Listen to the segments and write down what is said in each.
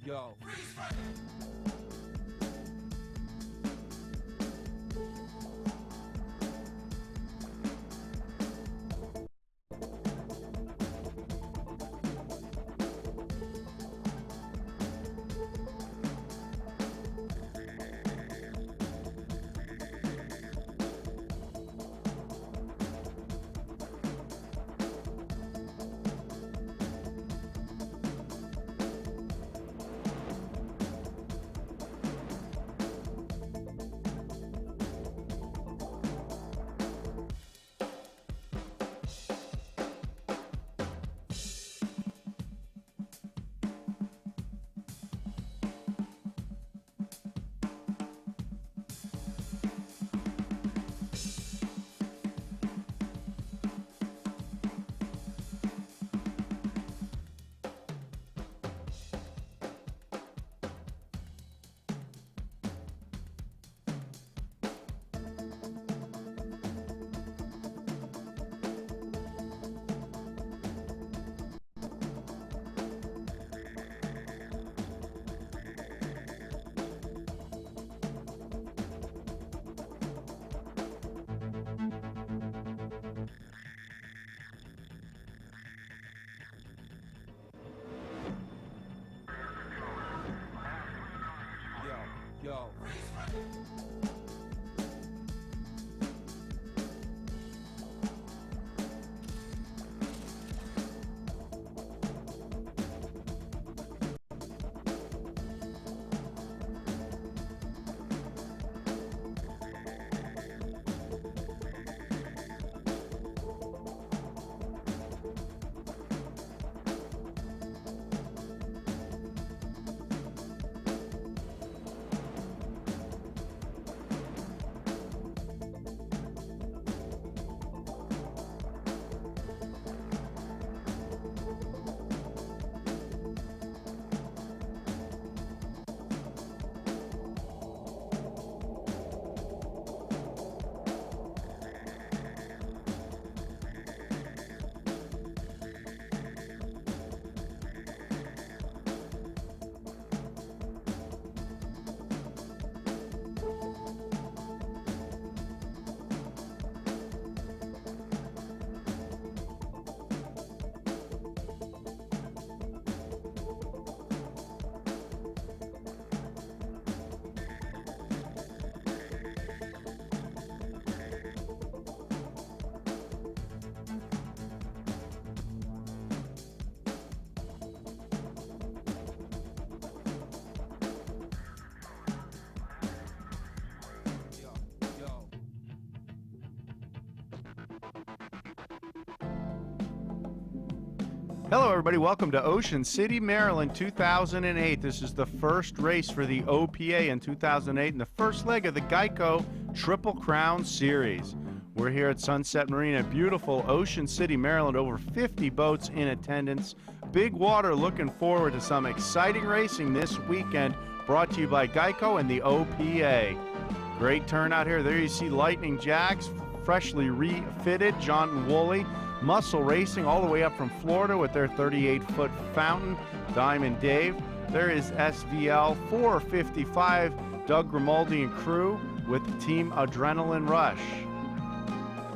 Yo. Yo. Hello, everybody. Welcome to Ocean City, Maryland, 2008. This is the first race for the OPA in 2008 and the first leg of the Geico Triple Crown Series. We're here at Sunset Marina, beautiful Ocean City, Maryland. Over 50 boats in attendance. Big water. Looking forward to some exciting racing this weekend. Brought to you by Geico and the OPA. Great turnout here. There you see Lightning Jacks, freshly refitted. John and Woolley. Muscle Racing all the way up from Florida with their 38-foot fountain. Diamond Dave. There is SVL 455, Doug Grimaldi and crew with Team Adrenaline Rush.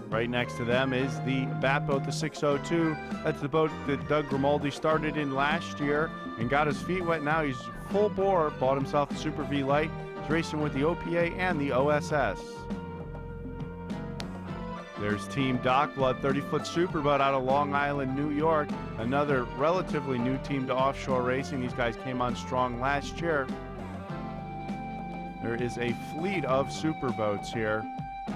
Right next to them is the Bat Boat, the 602. That's the boat that Doug Grimaldi started in last year and got his feet wet. Now he's full bore, bought himself a Super V Light. He's racing with the OPA and the OSS. There's Team Doc Blood, 30-foot superboat out of Long Island, New York. Another relatively new team to Offshore Racing. These guys came on strong last year. There is a fleet of superboats here.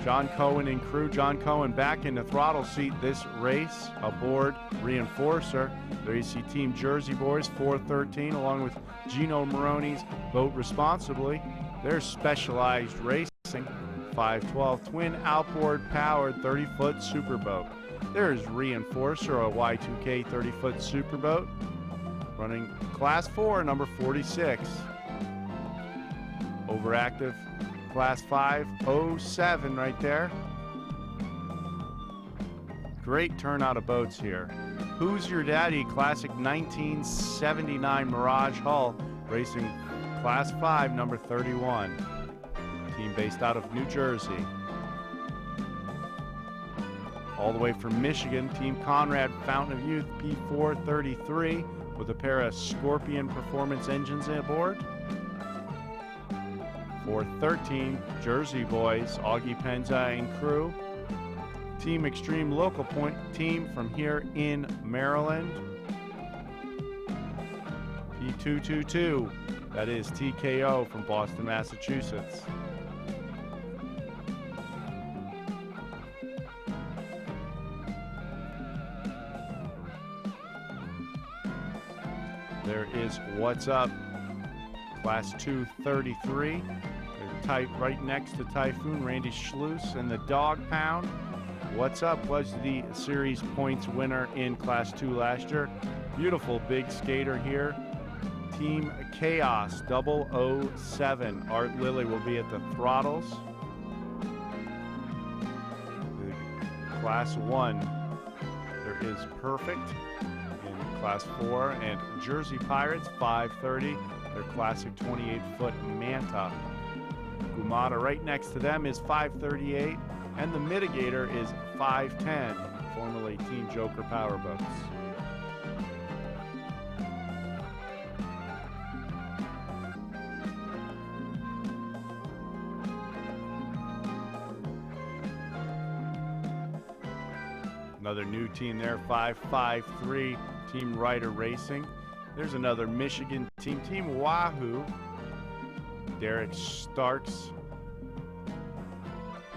John Cohen and crew. John Cohen back in the throttle seat this race aboard Reinforcer. There you see Team Jersey Boys, 413, along with Gino Moroni's Boat Responsibly. There's Specialized Racing. 512 twin outboard powered 30-foot superboat. There's Reinforcer, a Y2K 30-foot superboat, running Class 4, number 46. Overactive Class 507 right there. Great turnout of boats here. Who's Your Daddy? Classic 1979 Mirage hull. racing Class 5, number 31. Team based out of New Jersey. All the way from Michigan, Team Conrad Fountain of Youth P433 with a pair of Scorpion Performance engines aboard. 413, Jersey boys, Augie Penza and crew. Team Extreme local point team from here in Maryland. P222, that is TKO from Boston, Massachusetts. There is What's Up, Class 233. They're right next to Typhoon, Randy Schluss, and the Dog Pound. What's Up was the series points winner in Class 2 last year. Beautiful big skater here. Team Chaos 007. Art Lilly will be at the throttles. The Class 1, there is Perfect in Class 4, and Jersey Pirates 530, their classic 28-foot Manta. Gumata right next to them is 538, and the Mitigator is 510, formerly Team Joker Powerboats. Another new team there, 553, Team Ryder Racing. There's another Michigan team, Team Wahoo. Derek Starks.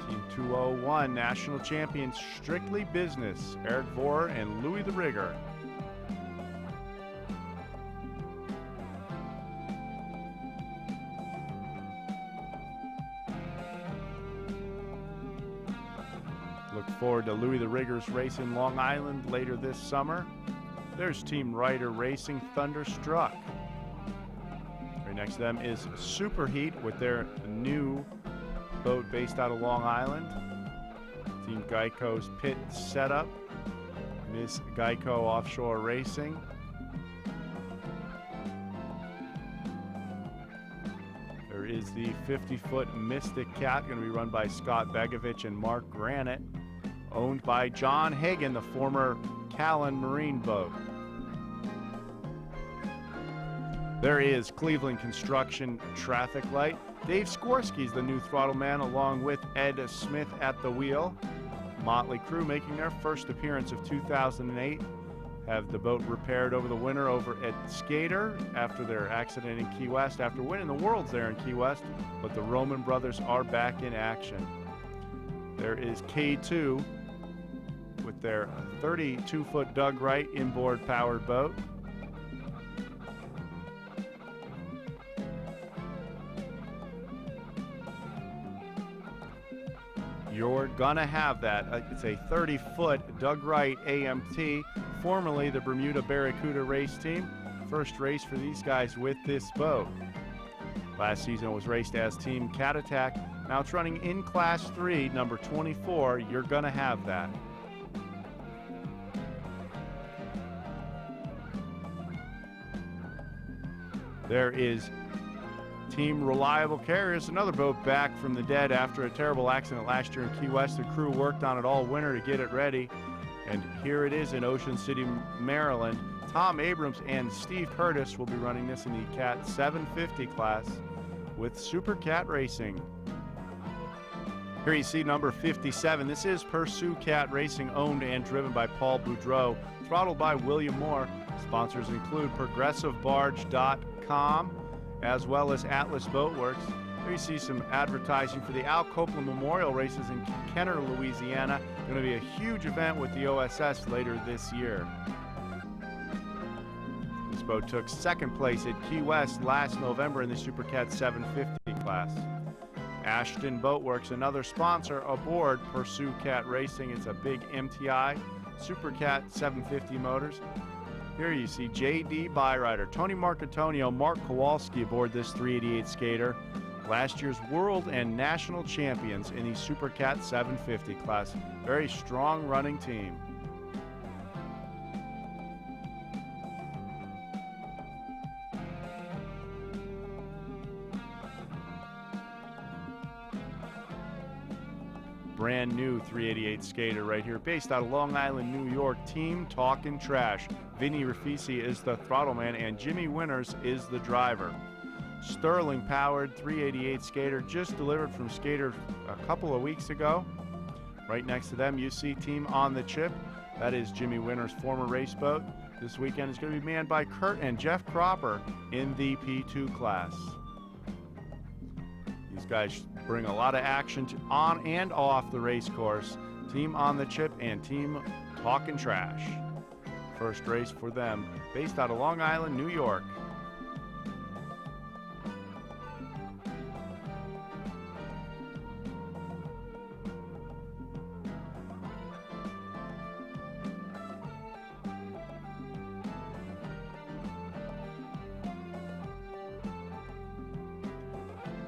Team 201, national champions, Strictly Business, Eric Vohr and Louis the Rigger. Look forward to Louis the Rigger's race in Long Island later this summer. There's Team Ryder Racing, Thunderstruck. Right next to them is Superheat with their new boat based out of Long Island. Team Geico's pit setup, Miss Geico Offshore Racing. There is the 50-foot Mystic Cat, going to be run by Scott Begovich and Mark Granite, owned by John Hagan, the former Callan Marine boat. There is Cleveland Construction Traffic Light. Dave Skorsky's the new throttle man, along with Ed Smith at the wheel. Motley Crew making their first appearance of 2008. Have the boat repaired over the winter over at Skater after their accident in Key West, after winning the Worlds there in Key West, but the Roman brothers are back in action. There is K2 with their 32-foot Doug Wright inboard powered boat. You're gonna have that. It's a 30-foot Doug Wright AMT, formerly the Bermuda Barracuda race team. First race for these guys with this boat. Last season it was raced as Team Cat Attack. Now it's running in Class 3, number 24. You're gonna have that. There is Team Reliable Carriers, another boat back from the dead after a terrible accident last year in Key West. The crew worked on it all winter to get it ready, and here it is in Ocean City, Maryland. Tom Abrams and Steve Curtis will be running this in the Cat 750 class with Super Cat Racing. Here you see number 57. This is Pursue Cat Racing, owned and driven by Paul Boudreau, throttled by William Moore. Sponsors include ProgressiveBarge.com, as well as Atlas Boatworks. Here you see some advertising for the Al Copeland Memorial Races in Kenner, Louisiana. Going to be a huge event with the OSS later this year. This boat took second place at Key West last November in the Super Cat 750 class. Ashton Boatworks, another sponsor aboard Pursue Cat Racing. It's a big MTI Super Cat 750 motors. Here you see J.D. Byrider, Tony Marcatonio, Mark Kowalski aboard this 388 skater. Last year's world and national champions in the Super Cat 750 class. Very strong running team. brand new 388 skater right here, based out of Long Island, New York. Team Talkin' Trash. Vinny Rafisi is the throttle man, and Jimmy Winters is the driver. Sterling-powered 388 skater, just delivered from Skater a couple of weeks ago. Right next to them, you see Team On the Chip. That is Jimmy Winters' former race boat. This weekend is going to be manned by Kurt and Jeff Cropper in the P2 class. These guys bring a lot of action on and off the race course. Team On the Chip and Team Talkin' Trash. First race for them, based out of Long Island, New York.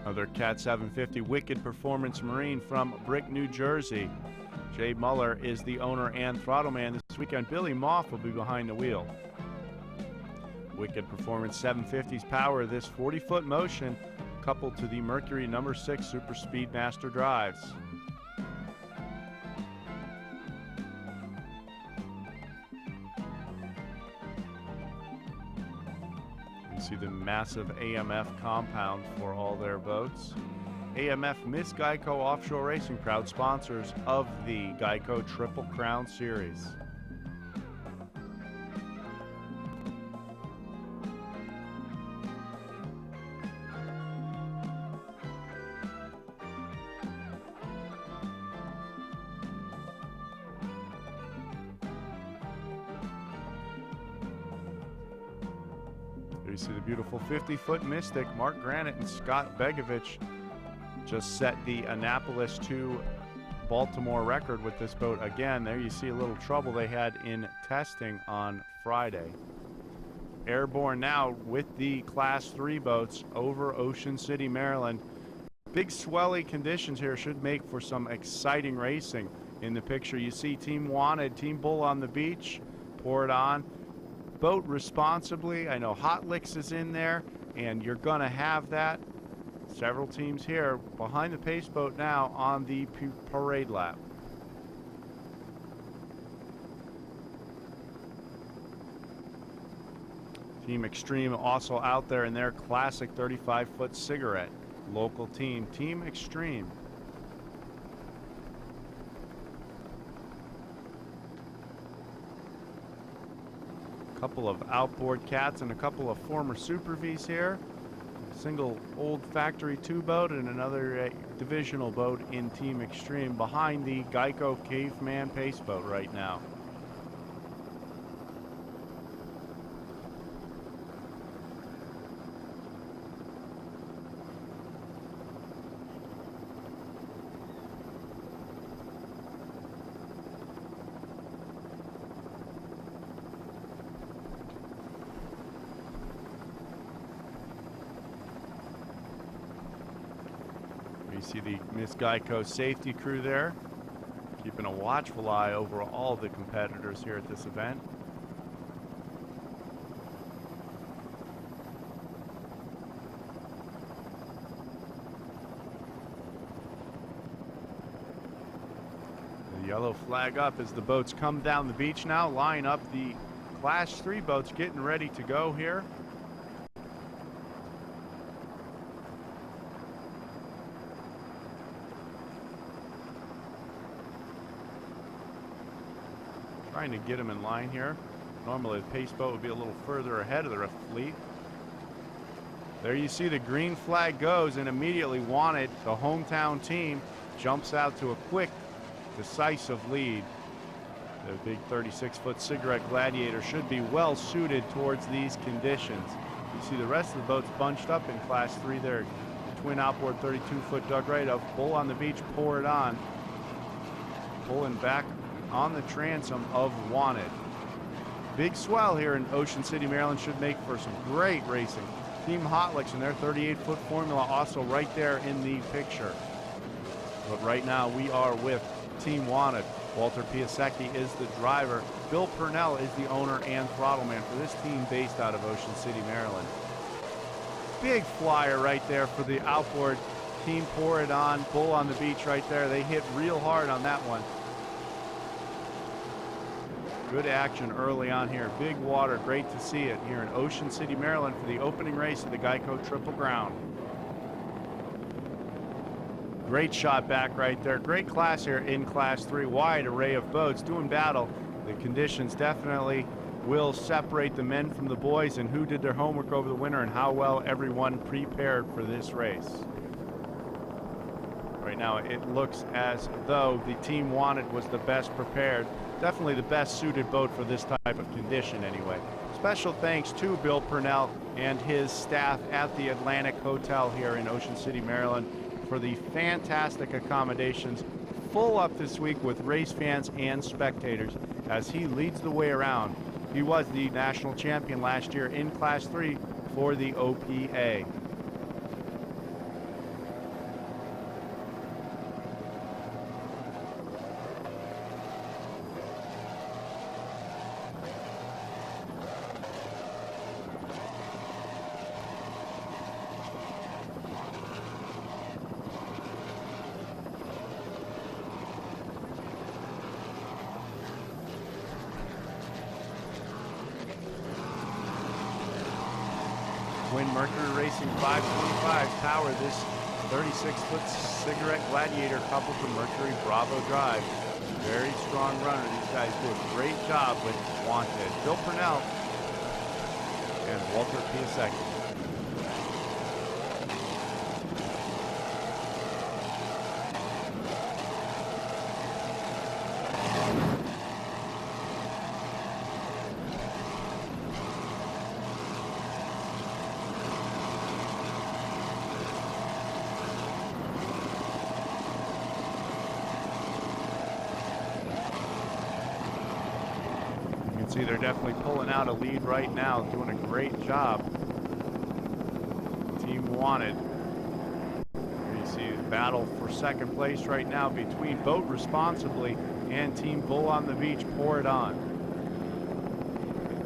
Another Cat 750 Wicked Performance Marine from Brick, New Jersey. Jay Muller is the owner and throttle man. This weekend, Billy Moff will be behind the wheel. Wicked Performance 750's power this 40-foot motion, coupled to the Mercury No. 6 Super Speedmaster drives. You see the massive AMF compound for all their boats. AMF Miss Geico Offshore Racing, proud sponsors of the Geico Triple Crown Series. There you see the beautiful 50-foot Mystic. Mark Granite and Scott Begovich just set the Annapolis to Baltimore record with this boat again. There you see a little trouble they had in testing on Friday. Airborne now with the Class 3 boats over Ocean City, Maryland. Big swelly conditions here should make for some exciting racing. In the picture you see Team Wanted, Team Bull on the beach. Pour it on. Boat responsibly. I know Hot Licks is in there, and you're going to have that. Several teams here behind the pace boat now on the parade lap. Team Extreme also out there in their classic 35-foot cigarette. Local team, Team Extreme. Couple of outboard cats and a couple of former Super Vs here. Single old factory 2 boat and another divisional boat in Team Extreme behind the Geico Caveman pace boat right now. You see the Miss Geico safety crew there, keeping a watchful eye over all the competitors here at this event. The yellow flag up as the boats come down the beach now, line up the Class 3 boats getting ready to go here. Trying to get them in line here. Normally the pace boat would be a little further ahead of the fleet. There you see the green flag goes, and immediately Wanted, the hometown team, jumps out to a quick, decisive lead. The big 36-foot cigarette Gladiator should be well suited towards these conditions. You see the rest of the boats bunched up in Class 3 there. Twin outboard 32-foot Doug Wright of Bull on the beach, pour it on. Pulling back on the transom of Wanted. Big swell here in Ocean City, Maryland should make for some great racing. Team Hot Licks and their 38-foot formula also right there in the picture. But right now we are with Team Wanted. Walter Piasecki is the driver. Bill Purnell is the owner and throttle man for this team based out of Ocean City, Maryland. Big flyer right there for the outboard Team Pour It On, Bull on the Beach right there. They hit real hard on that one. Good action early on here. Big water. Great to see it here in Ocean City, Maryland for the opening race of the Geico Triple Crown. Great shot back right there. Great class here in Class 3. Wide array of boats doing battle. The conditions definitely will separate the men from the boys and who did their homework over the winter and how well everyone prepared for this race. Right now it looks as though the Team Wanted was the best prepared. Definitely the best suited boat for this type of condition anyway. Special thanks to Bill Purnell and his staff at the Atlantic Hotel here in Ocean City, Maryland for the fantastic accommodations. Full up this week with race fans and spectators as he leads the way around. He was the national champion last year in Class 3 for the OPA. Twin Mercury Racing 525 power this 36-foot cigarette Gladiator coupled to Mercury Bravo Drive. Very strong runner. These guys do a great job with Wanted. Bill Purnell and Walter Piasecki. See, they're definitely pulling out a lead right now, doing a great job. Team Wanted. You see the battle for second place right now between Boat Responsibly and Team Bull on the Beach. Pour It On.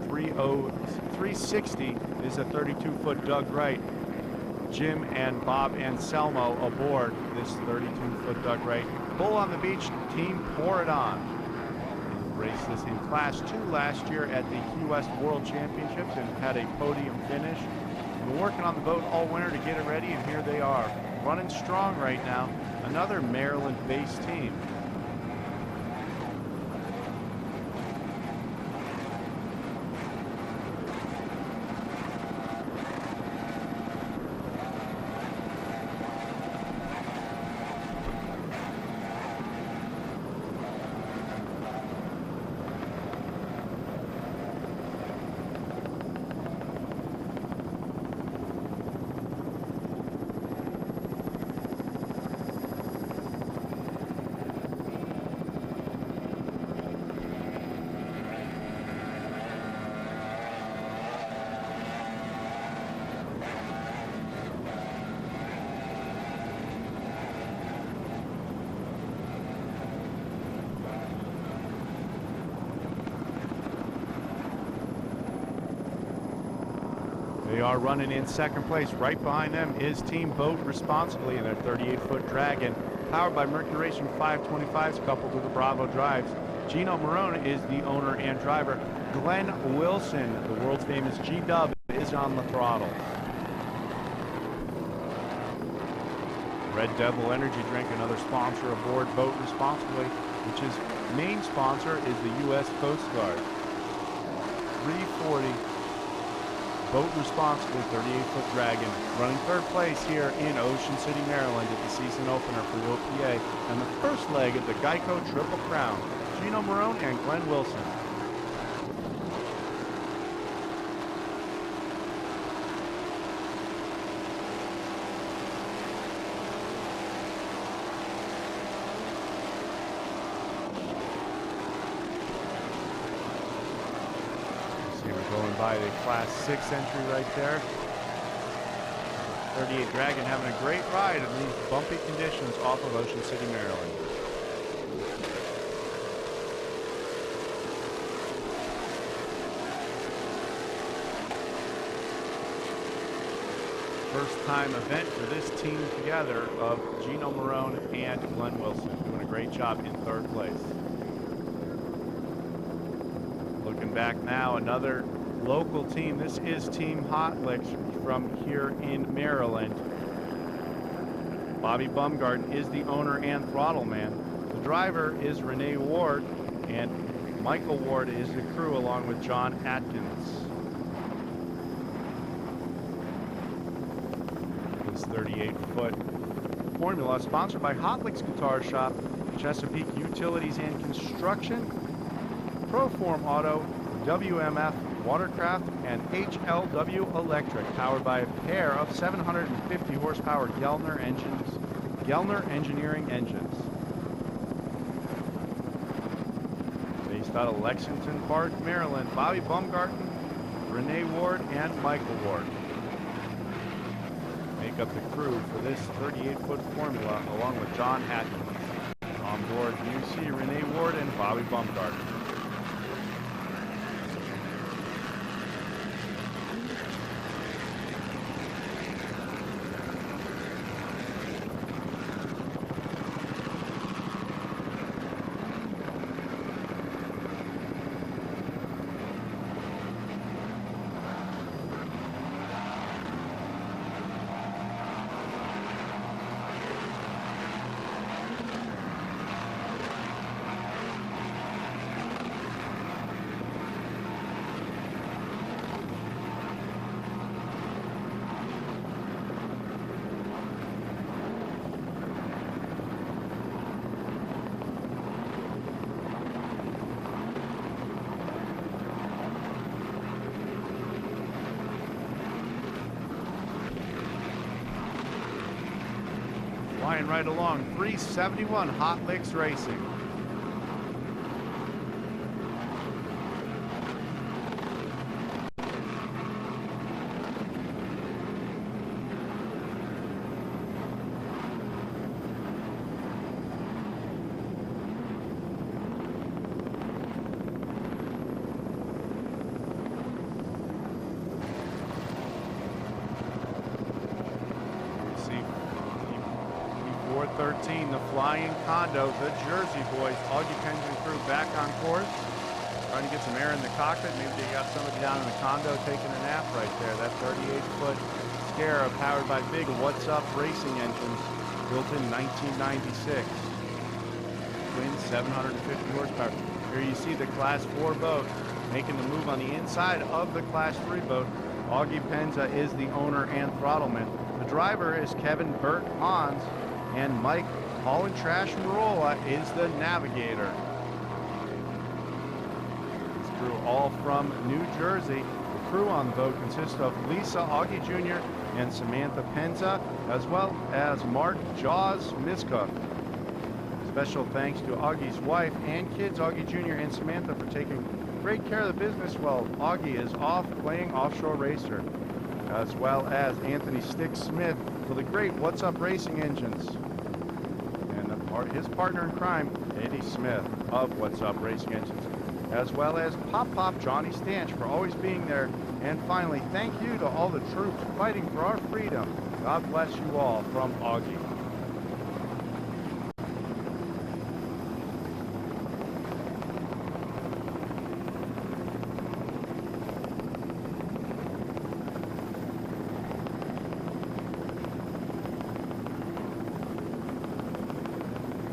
360 is a 32-foot Doug Wright. Jim and Bob Anselmo aboard this 32-foot Doug Wright. Bull on the Beach, Team Pour It On. Raced this in Class 2 last year at the Key West World Championships and had a podium finish. Been working on the boat all winter to get it ready, and here they are, running strong right now. Another Maryland-based team. They are running in second place. Right behind them is Team Boat Responsibly in their 38-foot Dragon, powered by Mercury Racing 525s coupled with the Bravo drives. Gino Marone is the owner and driver. Glenn Wilson, the world's famous G-Dub, is on the throttle. Red Devil Energy Drink, another sponsor aboard Boat Responsibly, which is main sponsor is the U.S. Coast Guard. 340. Boat Responsibly 38-foot Dragon, running third place here in Ocean City, Maryland at the season opener for the OPA and the first leg of the Geico Triple Crown. Gino Marone and Glenn Wilson. Going by the Class 6 entry right there. 38 Dragon having a great ride in these bumpy conditions off of Ocean City, Maryland. first time event for this team together of Gino Marone and Glenn Wilson, doing a great job in third place. Looking back now, another local team. This is Team Hot Licks from here in Maryland. Bobby Bumgarden is the owner and throttle man. The driver is Renee Ward, and Michael Ward is the crew along with John Atkins. This 38-foot formula sponsored by Hot Licks Guitar Shop, Chesapeake Utilities and Construction, Proform Auto, WMF Watercraft, and HLW Electric, powered by a pair of 750 horsepower Gellner Engineering engines. Based out of Lexington Park, Maryland, Bobby Bumgarden, Renee Ward, and Michael Ward make up the crew for this 38-foot formula, along with John Atkins. On board, you see Renee Ward and Bobby Bumgarden. Flying right along, 371 Hot Licks Racing. The Flying Condo, the Jersey boys, Augie Penge and crew back on course, trying to get some air in the cockpit. Maybe they got somebody down in the condo taking a nap right there. That 38-foot Scarab powered by big What's Up racing engines, built in 1996. Twin 750 horsepower. Here you see the Class 4 boat making the move on the inside of the Class 3 boat. Augie Penza is the owner and throttleman. The driver is Kevin Burt Hans, and Mike Holland Trash Marola is the navigator. This crew all from New Jersey. The crew on the boat consists of Lisa Augie Jr. and Samantha Penza, as well as Mark Jaws Miska. Special thanks to Augie's wife and kids, Augie Jr. and Samantha, for taking great care of the business while Augie is off playing Offshore Racer, as well as Anthony Stick Smith for the great What's Up racing engines. And his partner in crime, Eddie Smith of What's Up Racing Engines, as well as Pop Johnny Stanch for always being there. And finally, thank you to all the troops fighting for our freedom. God bless you all, from Augie.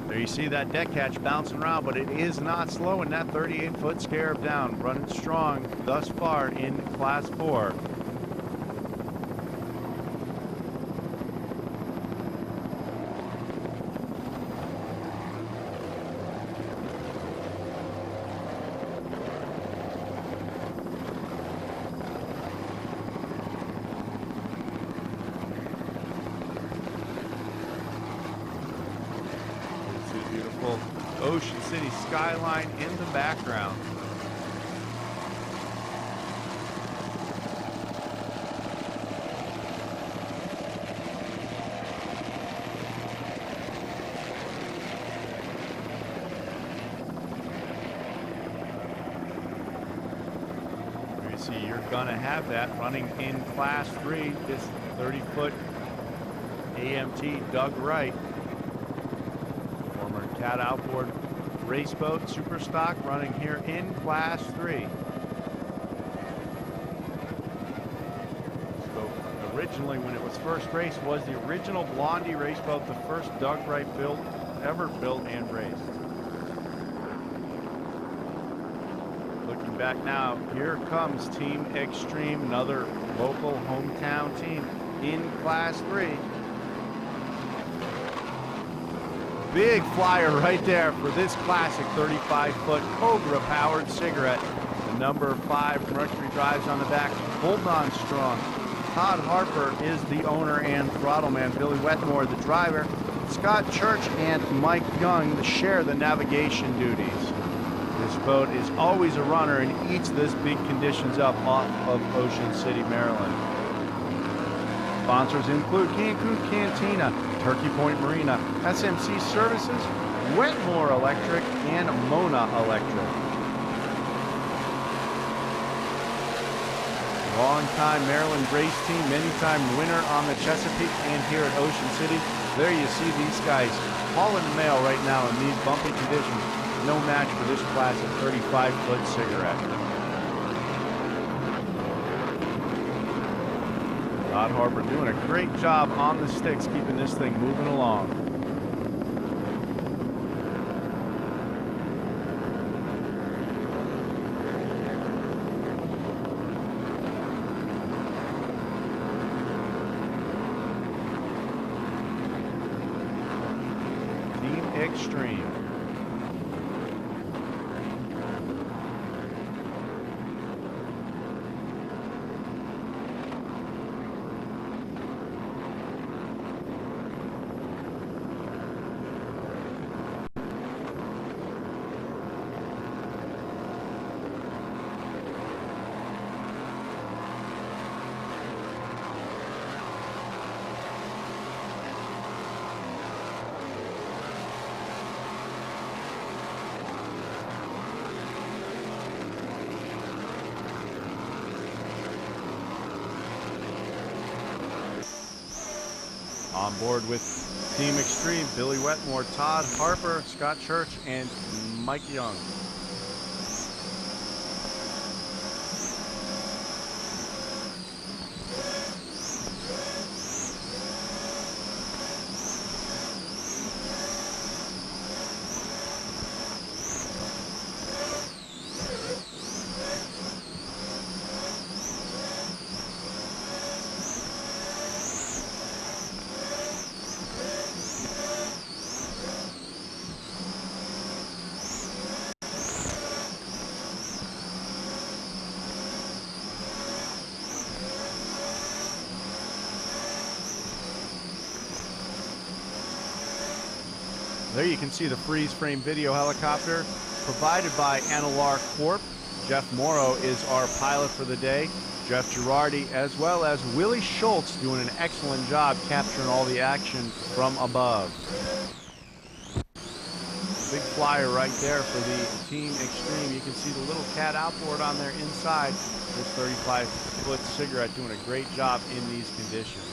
There you see that deck hatch bouncing around, but it is not slowing that 38-foot Scarab down, running strong thus far in Class 4. Ocean City skyline in the background. see you're gonna have that running in Class 3. This 30-foot AMT Doug Wright, former Cat Outboard race boat super stock, running here in Class 3. So originally, when it was first raced, was the original Blondie race boat, the first Doug Wright ever built and raced. Looking back now, here comes Team Extreme, another local hometown team in Class 3. Big flyer right there for this classic 35-foot Cobra-powered cigarette. The number 5 Mercury drives on the back, holding on strong. Todd Harper is the owner and throttle man. Billy Wetmore, the driver. Scott Church and Mike Young share the navigation duties. This boat is always a runner and eats this big conditions up off of Ocean City, Maryland. Sponsors include Cancun Cantina, Turkey Point Marina, SMC Services, Wetmore Electric, and Mona Electric. Long-time Maryland race team, many-time winner on the Chesapeake and here at Ocean City. There you see these guys hauling the mail right now in these bumpy conditions. No match for this classic 35-foot cigarette. Todd Harper doing a great job on the sticks, keeping this thing moving along. Team Extreme. On board with Team Extreme, Billy Wetmore, Todd Harper, Scott Church, and Mike Young. There you can see the freeze frame video helicopter provided by Analar Corp. Jeff Morrow is our pilot for the day. Jeff Girardi, as well as Willie Schultz, doing an excellent job capturing all the action from above. Big flyer right there for the Team Extreme. You can see the little Cat Outboard on there inside. This 35-foot cigarette doing a great job in these conditions.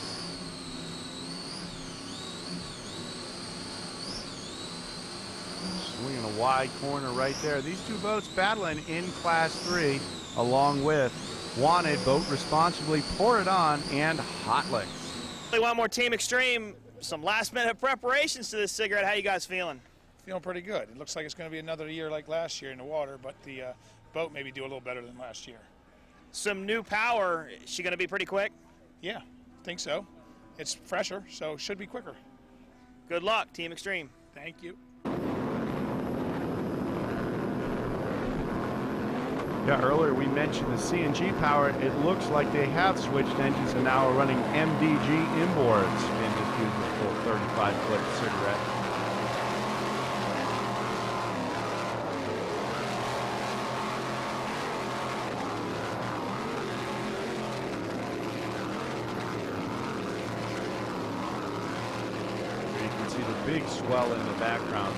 Swinging a wide corner right there. These two boats battling in Class 3 along with Wanted, Boat Responsibly, Pour It On, and Hot Licks. One more Team Extreme. Some last-minute preparations to this cigarette. How you guys feeling? Feeling pretty good. It looks like it's going to be another year like last year in the water, but the boat maybe do a little better than last year. Some new power. Is she going to be pretty quick? Yeah, I think so. It's fresher, so it should be quicker. Good luck, Team Extreme. Thank you. Yeah, earlier we mentioned the CNG power. It looks like they have switched engines and now are running MDG inboards in this beautiful 35-foot cigarette. You can see the big swell in the background.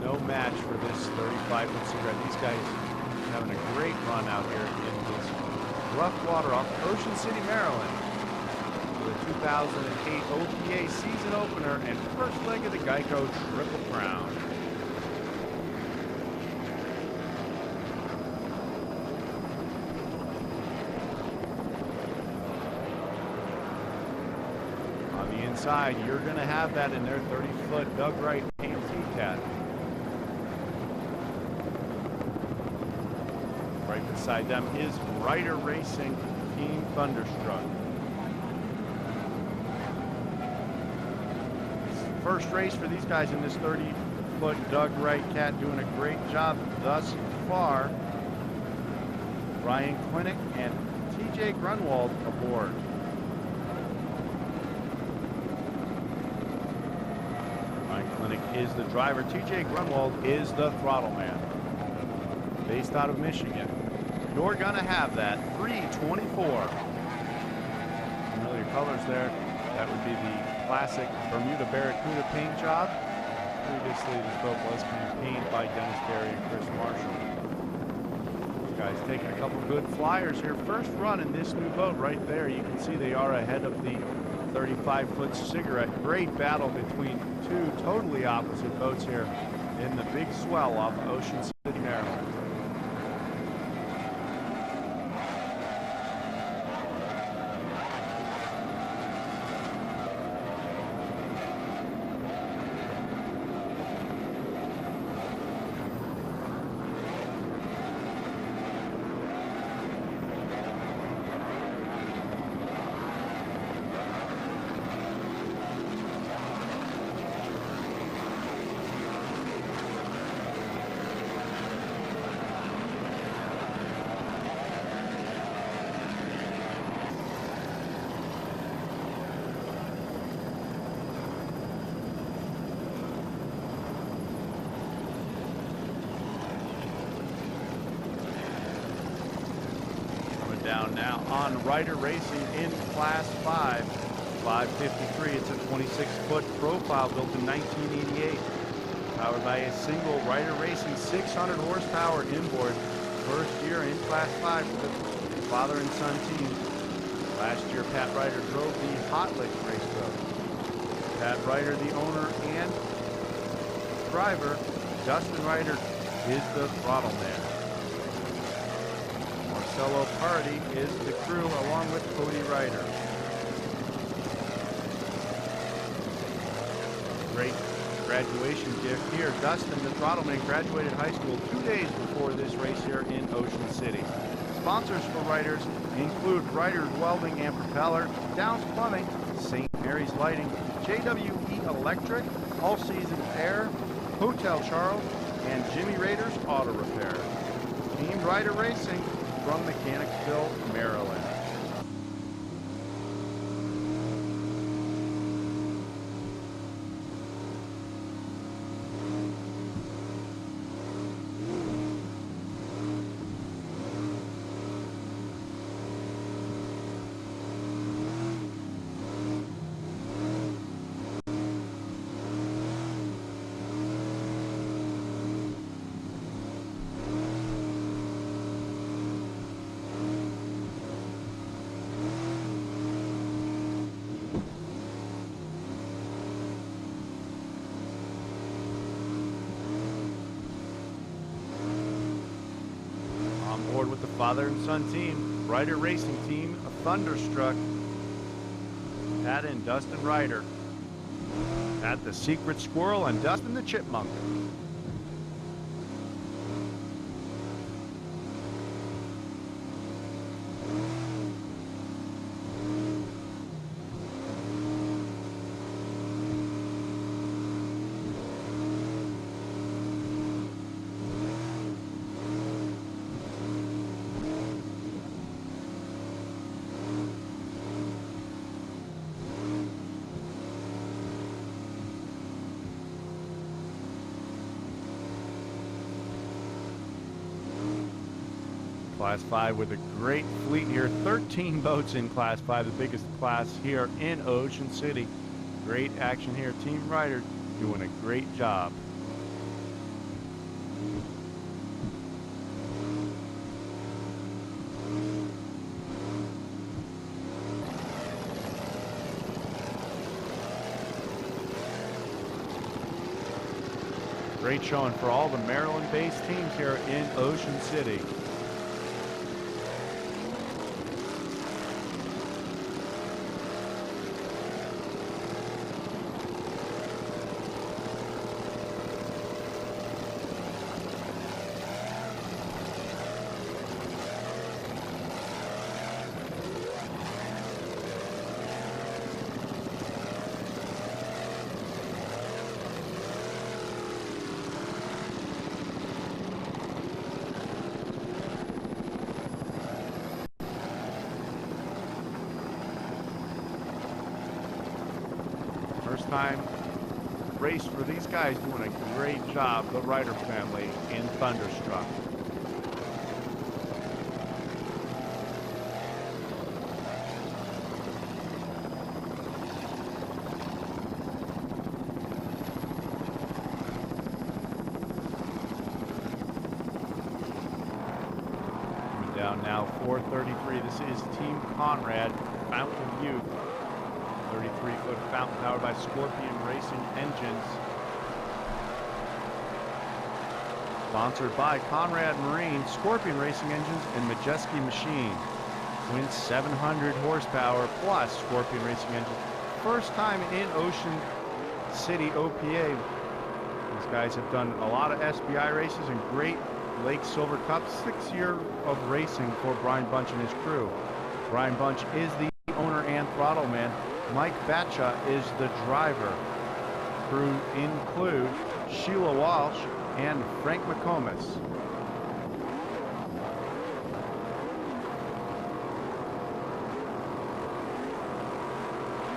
No match for this 35-foot cigarette. These guys having a great run out here in this rough water off Ocean City, Maryland, for the 2008 OPA season opener and first leg of the Geico Triple Crown. On the inside, you're going to have that in their 30-foot Doug Wright AMT cat. Right beside them is Ryder Racing Team Thunderstruck. First race for these guys in this 30-foot Doug Wright cat, doing a great job thus far. Ryan Klinick and TJ Grunwald aboard. Ryan Klinick is the driver. TJ Grunwald is the throttle man, based out of Michigan. You're gonna have that 324. Familiar colors there. That would be the classic Bermuda Barracuda paint job. Previously, this boat was painted by Dennis Berry and Chris Marshall. These guys taking a couple good flyers here. First run in this new boat right there. You can see they are ahead of the 35-foot Cigarette. Great battle between two totally opposite boats here in the big swell off Ocean City, Maryland. Down now on Ryder Racing in Class 5, 553. It's a 26-foot profile built in 1988. Powered by a single Ryder Racing 600 horsepower inboard. First year in Class 5 for the father and son team. Last year, Pat Ryder drove the Hot Licks race boat. Pat Ryder, the owner and driver. Dustin Ryder is the throttle man. Marcelo Party is the crew, along with Cody Ryder. Great graduation gift here. Dustin, the throttle man, graduated high school 2 days before this race here in Ocean City. Sponsors for Ryder's include Ryder's Welding and Propeller, Downs Plumbing, St. Mary's Lighting, JWE Electric, All Seasons Air, Hotel Charles, and Jimmy Rader's Auto Repair. Team Ryder Racing from Mechanicsville, Maryland. With the father and son team, Ryder Racing Team, Thunderstruck, Pat and Dustin Ryder. Pat the Secret Squirrel and Dustin the Chipmunk. Class 5 with a great fleet here. 13 boats in Class 5, the biggest class here in Ocean City. Great action here. Team Ryder doing a great job. Great showing for all the Maryland-based teams here in Ocean City. First time race for these guys, doing a great job, the Ryder family in Thunderstruck. Down now 433. This is Team Conrad, Fountain of Youth. 33-foot fountain powered by Scorpion Racing engines. Sponsored by Conrad Marine, Scorpion Racing engines, and Majeski Machine. Twin 700 horsepower plus Scorpion Racing engines. First time in Ocean City OPA. These guys have done a lot of SBI races and great Lake Silver Cup. 6 years of racing for Brian Bunch and his crew. Brian Bunch is the owner and throttle man. Mike Batcha is the driver. Crew include Sheila Walsh and Frank McComas.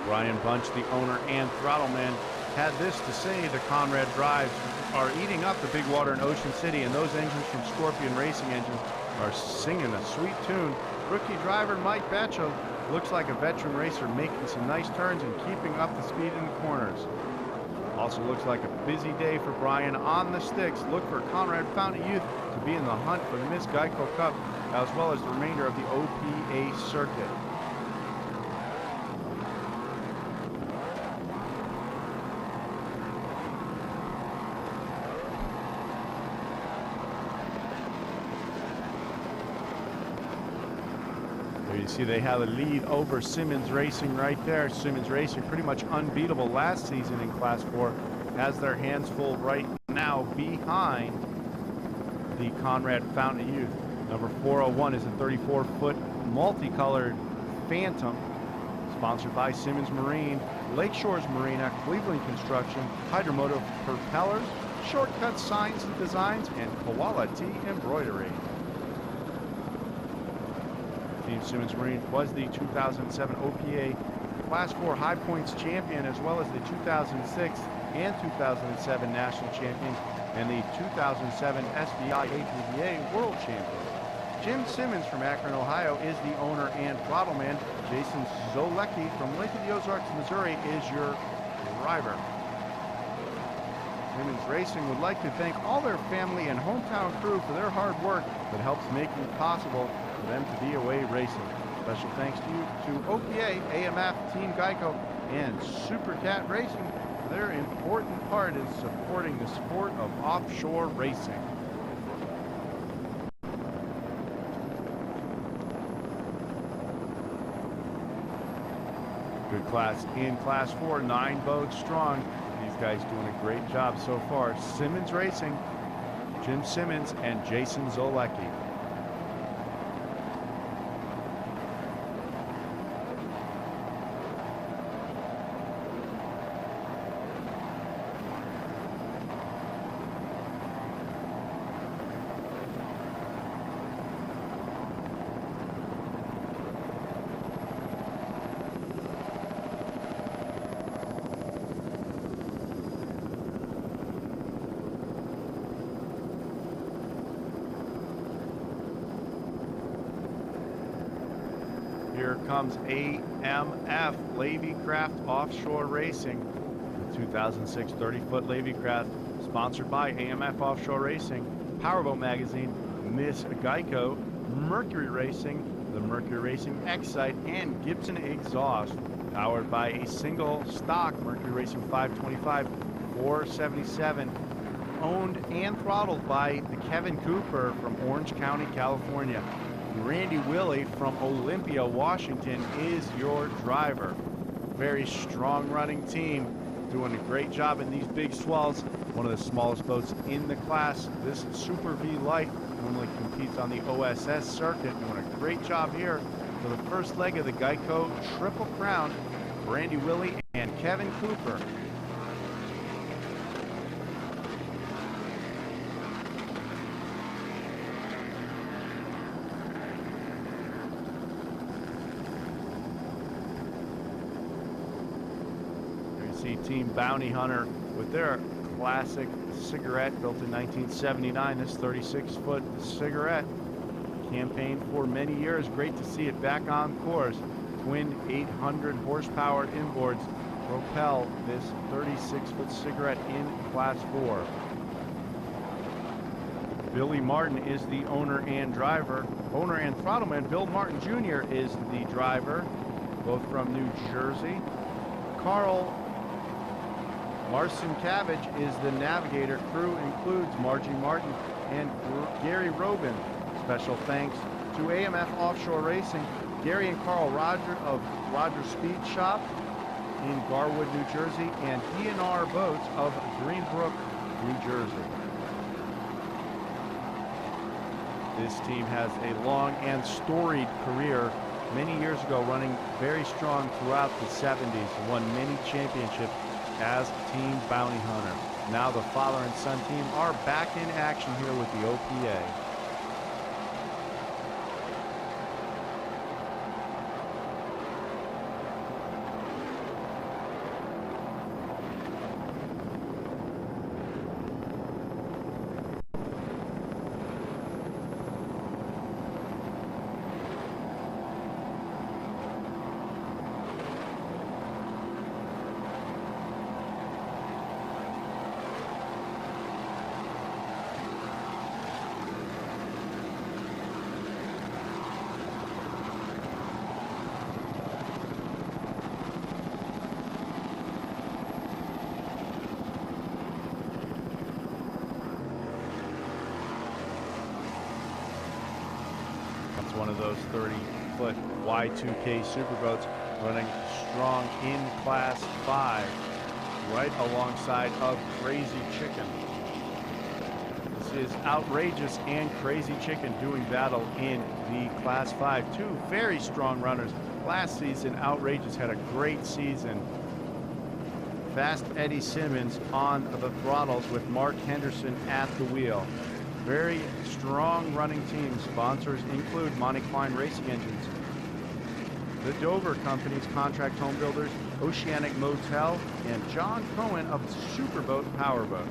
Brian Bunch, the owner and throttle man, had this to say: the Conrad drives are eating up the big water in Ocean City, and those engines from Scorpion Racing engines are singing a sweet tune. Rookie driver Mike Batcha looks like a veteran racer, making some nice turns and keeping up the speed in the corners. Also looks like a busy day for Brian on the sticks. Look for Conrad Fountain Youth to be in the hunt for the Miss Geico Cup, as well as the remainder of the OPA circuit. You see they have a lead over Simmons Racing right there. Simmons Racing, pretty much unbeatable last season in Class 4, has their hands full right now behind the Conrad Fountain Youth. Number 401 is a 34-foot multicolored Phantom, sponsored by Simmons Marine, Lakeshores Marina, Cleveland Construction, Hydromotive Propellers, Shortcut Signs and Designs, and Koala Tea Embroidery. Team Simmons Marine was the 2007 OPA Class 4 High Points champion, as well as the 2006 and 2007 national champions and the 2007 SBI APBA world champion. Jim Simmons from Akron, Ohio is the owner and throttle man. Jason Zolecki from Lake of the Ozarks, Missouri is your driver. Simmons Racing would like to thank all their family and hometown crew for their hard work that helps make it possible for them to be away racing. Special thanks to you to OPA, AMF, Team Geico, and Super Cat Racing for their important part in supporting the sport of offshore racing. Good class in Class 4, 9 boats strong. These guys doing a great job so far. Simmons Racing, Jim Simmons and Jason Zolecki. Here comes AMF, Levy Craft Offshore Racing. The 2006 30-foot Levy Craft, sponsored by AMF Offshore Racing, Powerboat Magazine, Miss Geico, Mercury Racing, the Mercury Racing Excite, and Gibson Exhaust. Powered by a single stock Mercury Racing 525 477 owned and throttled by the Kevin Cooper from Orange County, California. Randy Willie from Olympia, Washington is your driver. Very strong running team, doing a great job in these big swells. One of the smallest boats in the class. This Super V Light normally competes on the OSS circuit. Doing a great job here for the first leg of the Geico Triple Crown. Randy Willie and Kevin Cooper. See Team Bounty Hunter with their classic cigarette built in 1979. This 36-foot cigarette campaigned for many years. Great to see it back on course. Twin 800 horsepower inboards propel this 36-foot cigarette in Class 4. Billy Martin is the owner and driver. Owner and throttleman Bill Martin Jr. is the driver, both from New Jersey. Carl Marcin Cabbage is the navigator. Crew includes Margie Martin and Gary Robin. Special thanks to AMF Offshore Racing, Gary and Carl Roger of Roger Speed Shop in Garwood, New Jersey, and DNR Boats of Greenbrook, New Jersey. This team has a long and storied career. Many years ago, running very strong throughout the 70s, won many championships as Team Bounty Hunter. Now the father and son team are back in action here with the OPA. One of those 30-foot Y2K superboats running strong in Class 5, right alongside of Crazy Chicken. This is Outrageous and Crazy Chicken doing battle in the Class 5. Two very strong runners. Last season, Outrageous had a great season. Fast Eddie Simmons on the throttles with Mark Henderson at the wheel. Very strong running team. Sponsors include Monte Klein Racing Engines, the Dover Company's contract home builders, Oceanic Motel, and John Cohen of Superboat Powerboats.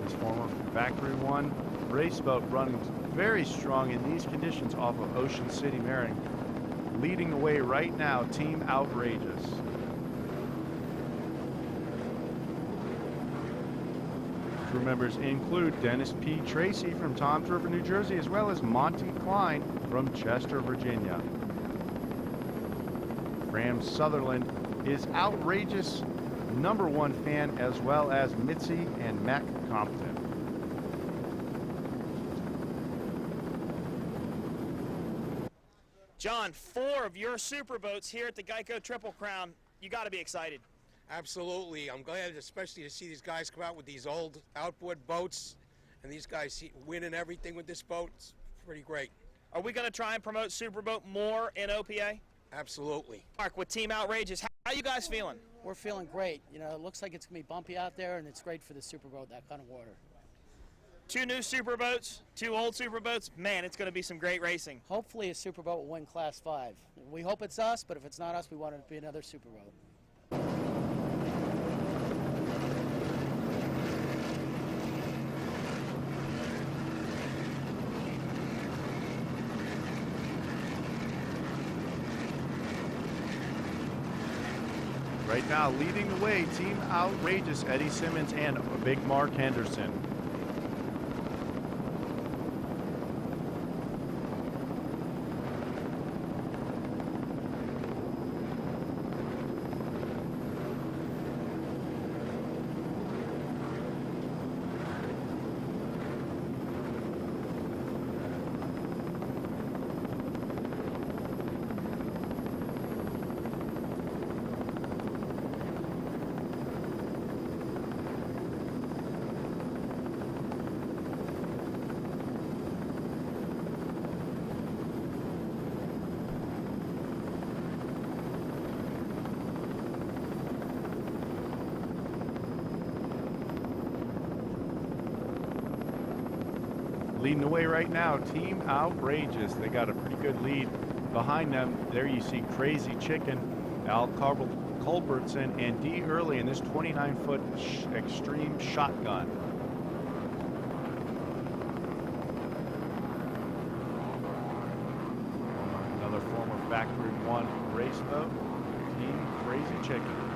This former Factory One race boat running very strong in these conditions off of Ocean City, Maryland. Leading the way right now, Team Outrageous. Crew members include Dennis P. Tracy from Toms River, New Jersey, as well as Monty Klein from Chester, Virginia. Fram Sutherland is Outrageous #1 fan, as well as Mitzi and Mac Compton. John, 4 of your superboats here at the Geico Triple Crown. You got to be excited. Absolutely. I'm glad, especially to see these guys come out with these old outboard boats, and these guys winning everything with this boat. It's pretty great. Are we going to try and promote Superboat more in OPA? Absolutely. Mark, with Team Outrageous, how you guys feeling? We're feeling great. You know, it looks like it's going to be bumpy out there, and it's great for the superboat, that kind of water. 2 new superboats, 2 old superboats. Man, it's going to be some great racing. Hopefully a superboat will win Class 5. We hope it's us, but if it's not us, we want it to be another superboat. Right now, leading the way, Team Outrageous, Eddie Simmons and Big Mark Henderson. Leading the way right now, Team Outrageous. They got a pretty good lead behind them. There you see Crazy Chicken, Al Culbertson, and D. Early in this 29-foot extreme shotgun. Another former Factory One race boat, Team Crazy Chicken.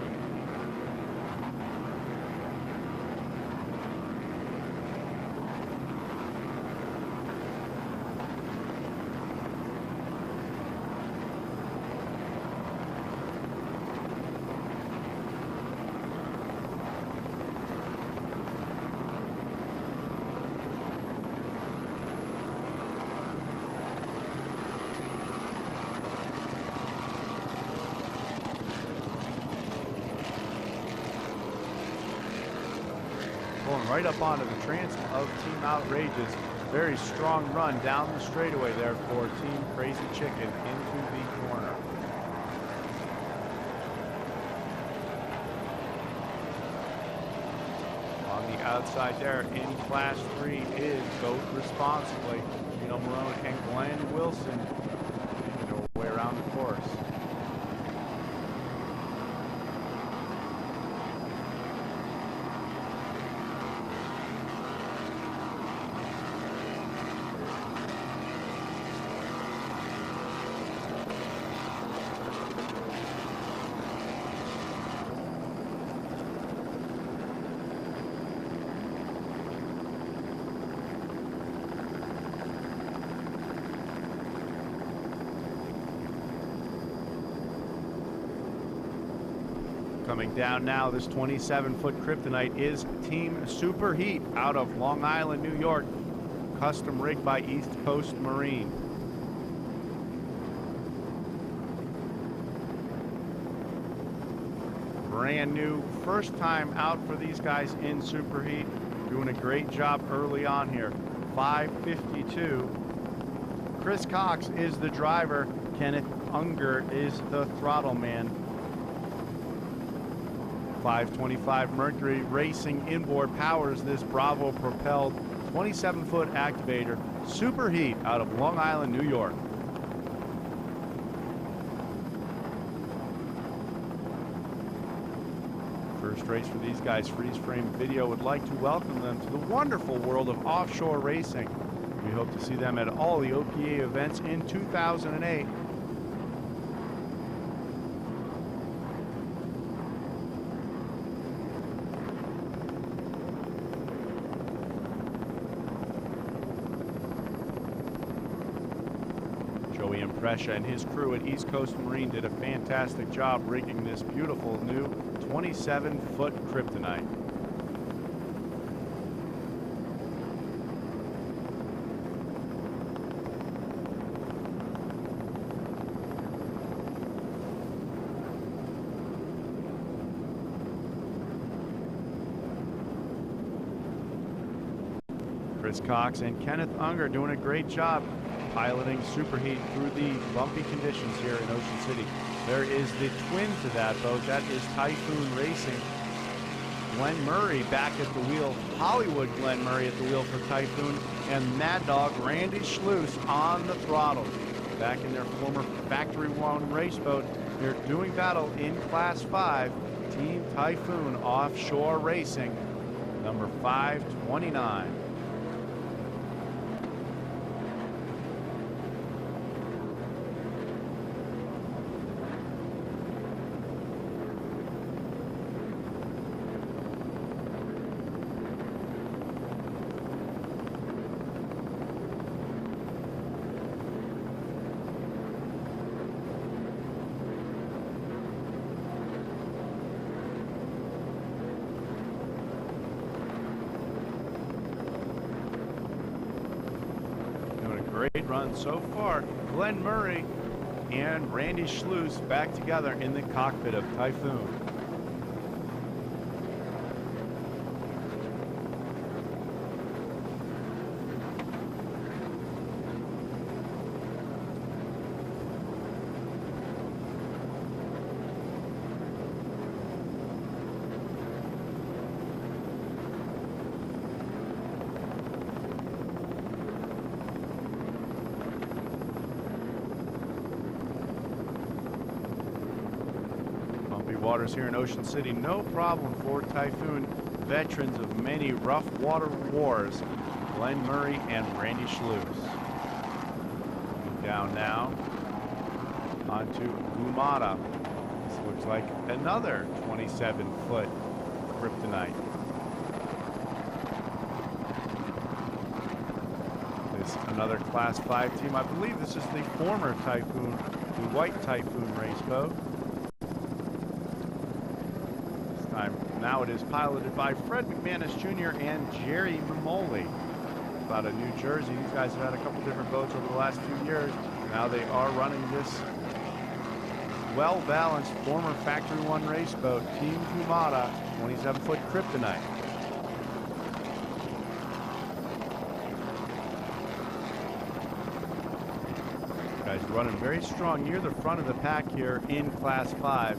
Pulling right up onto the transom of Team Outrageous. Very strong run down the straightaway there for Team Crazy Chicken into the corner. On the outside there in Class 3 is Boat Responsibly. Gino Marone and Glenn Wilson making their way around the course. Coming down now, this 27-foot kryptonite is Team Superheat out of Long Island, New York. Custom rigged by East Coast Marine. Brand new, first time out for these guys in Superheat. Doing a great job early on here. 5:52. Chris Cox is the driver. Kenneth Unger is the throttle man. 525 Mercury Racing inboard powers this Bravo propelled 27-foot activator Superheat out of Long Island, New York. First race for these guys, Freeze Frame Video would like to welcome them to the wonderful world of offshore racing. We hope to see them at all the OPA events in 2008. Joey Imprescia and his crew at East Coast Marine did a fantastic job rigging this beautiful new 27-foot kryptonite. Chris Cox and Kenneth Unger doing a great job piloting Superheat through the bumpy conditions here in Ocean City. There is the twin to that boat. That is Typhoon Racing. Glenn Murray back at the wheel. Hollywood Glenn Murray at the wheel for Typhoon. And Mad Dog Randy Schluss on the throttle. Back in their former Factory One race boat. They're doing battle in Class 5. Team Typhoon Offshore Racing. Number 529. Great run so far. Glenn Murray and Randy Schluss back together in the cockpit of Typhoon. waters here in Ocean City, no problem for Typhoon veterans of many rough water wars, Glenn Murray and Randy Schluess. Down now onto Gumata. This looks like another 27-foot kryptonite. This another Class 5 team. I believe this is the former Typhoon, the white Typhoon race boat. This time, now it is piloted by Fred McManus Jr. and Jerry Mamoli out of New Jersey. These guys have had a couple different boats over the last few years. Now they are running this well-balanced former Factory One race boat, Team Kumata, 27-foot kryptonite. Guys running very strong near the front of the pack here in Class 5.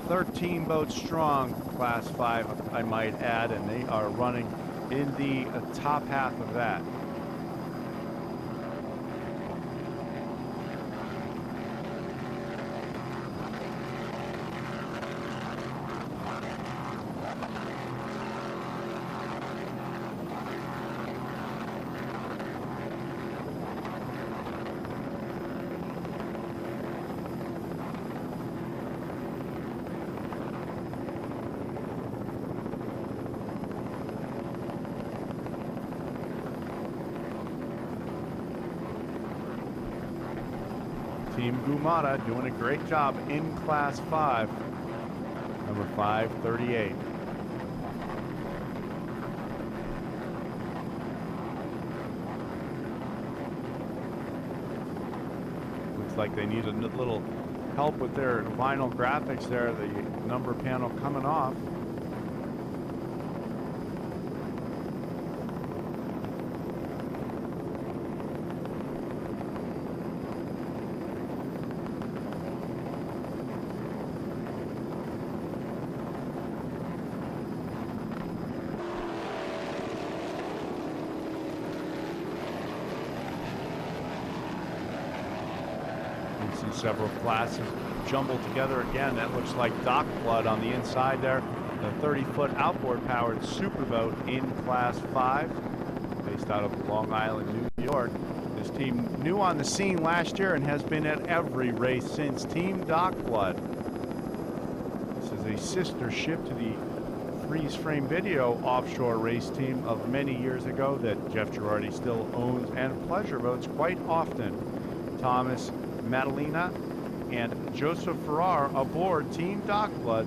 13 boats strong, Class 5, I might add, and they are running in the top half of that. Team Gumata doing a great job in Class 5. Number 538. Looks like they need a little help with their vinyl graphics there. The number panel coming off. See several classes jumbled together again. That looks like dock blood on the inside there. The 30-foot outboard powered superboat in Class 5, based out of Long Island, New York. This team new on the scene last year and has been at every race since. Team Dock Blood. This is a sister ship to the Freeze Frame Video offshore race team of many years ago that Jeff Girardi still owns and pleasure boats quite often. Thomas Madalena and Joseph Farrar aboard Team Dock Blood.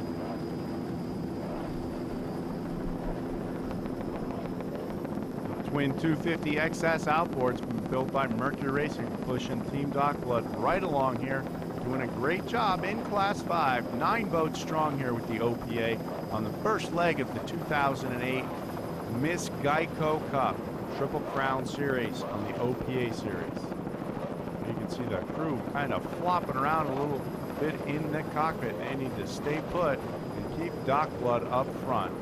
The twin 250 XS outboards built by Mercury Racing, pushing Team Dock Blood right along here, doing a great job in Class 5. 9 boats strong here with the OPA on the first leg of the 2008 Miss Geico Cup Triple Crown Series on the OPA Series. You can see the crew kind of flopping around a little bit in the cockpit. They need to stay put and keep Dock Blood up front.